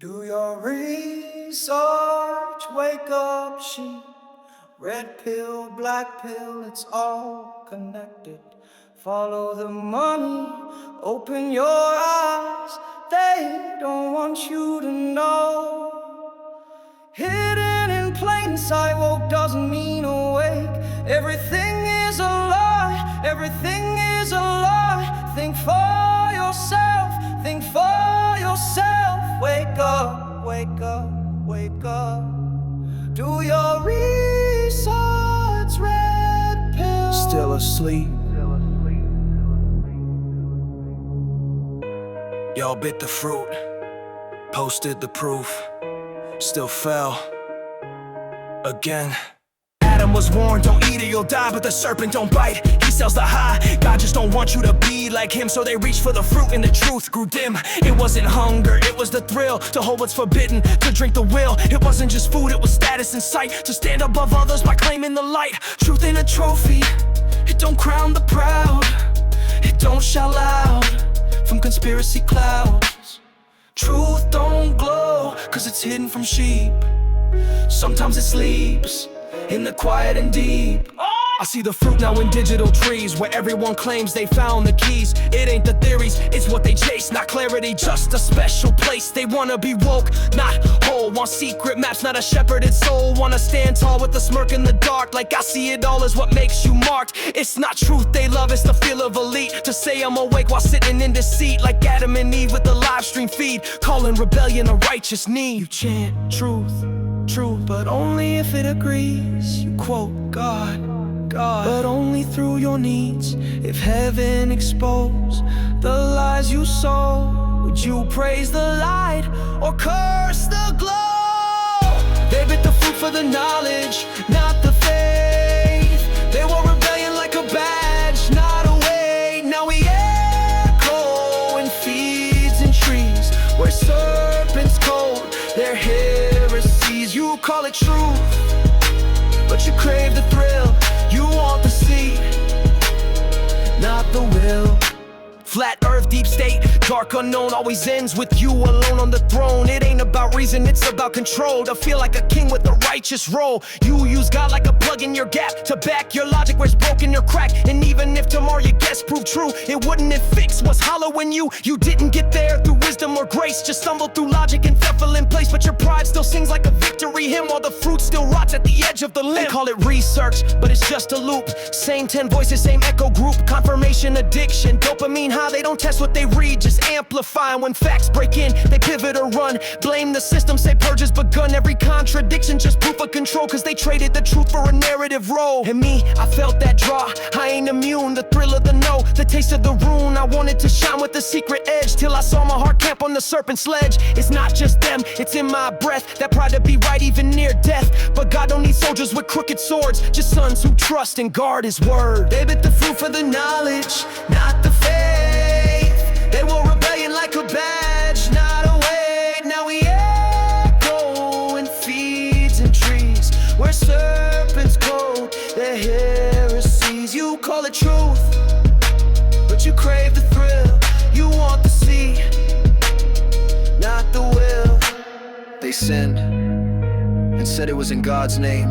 Do your research, wake up sheep. Red pill, black pill, it's all connected. Follow the money, open your eyes. They don't want you to know. Hidden in plain sight, woke doesn't mean awake. Everything is a lie, everything is a lie. Think for yourself, think for yourself. Wake up, wake up, wake up. Do your research, red pill. Still asleep. Y'all bit the fruit, posted the proof, still fell again. Adam was warned, don't eat or you'll die, but the serpent don't bite. He sells the high, God just don't want you to be like him. So they reached for the fruit and the truth grew dim. It wasn't hunger, it was the thrill to hold what's forbidden, to drink the will. It wasn't just food, it was status and sight, to stand above others by claiming the light. Truth ain't a trophy, it don't crown the proud, it don't shout loud from conspiracy clouds. Truth don't glow, cause it's hidden from sheep. Sometimes it sleeps in the quiet and deep. I see the fruit now in digital trees, where everyone claims they found the keys. It ain't the theories, it's what they chase. Not clarity, just a special place. They wanna be woke, not whole. Want secret maps, not a shepherded soul. Wanna stand tall with a smirk in the dark, like I see it all as what makes you marked. It's not truth they love, it's the feel of elite. To say I'm awake while sitting in deceit, like Adam and Eve with the live stream feed, calling rebellion a righteous need. You chant truth, truth, but only if it agrees. You quote God, but only through your needs. If heaven exposed the lies you sow, would you praise the light or curse the glow? They bit the fruit for the knowledge, not the faith. They wore rebellion like a badge, not a weight. Now we echo in feeds and trees, where serpents cold their heresies. You call it truth, but you crave the thrill. You want the seed, not the will. Flat earth, deep state, dark unknown, always ends with you alone on the throne. It ain't about reason, it's about control. To feel like a king with a righteous role. You use God like a plug in your gap, to back your logic where it's broken or cracked. And even if tomorrow your guess proved true, it wouldn't have fixed what's hollow in you. You didn't get there through wisdom or grace, just stumbled through logic and fell in place. But your pride still sings like a victory hymn, while the fruit still rots at the edge of the limb. They call it research, but it's just a loop. Same 10 voices, same echo group. Confirmation addiction, dopamine high. They don't test what they read, just amplifying. When facts break in, they pivot or run. Blame the system, say purge has begun. Every contradiction just proof of control, cause they traded the truth for a narrative role. And me, I felt that draw, I ain't immune. The thrill of the no, the taste of the rune. I wanted to shine with the secret edge, till I saw my heart camp on the serpent's sledge. It's not just them, it's in my breath. That pride to be right even near death. But God don't need soldiers with crooked swords, just sons who trust and guard his word. They bit the fruit for the knowledge, not the faith. They wore rebellion like a badge, not a weight. Now we echo in feeds and trees, where serpents cold their heresies. You call it truth, but you crave the thrill. You want the seed, not the will. They sinned and said it was in God's name,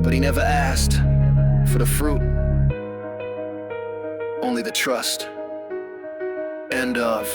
but he never asked for the fruit, only the trust. End of.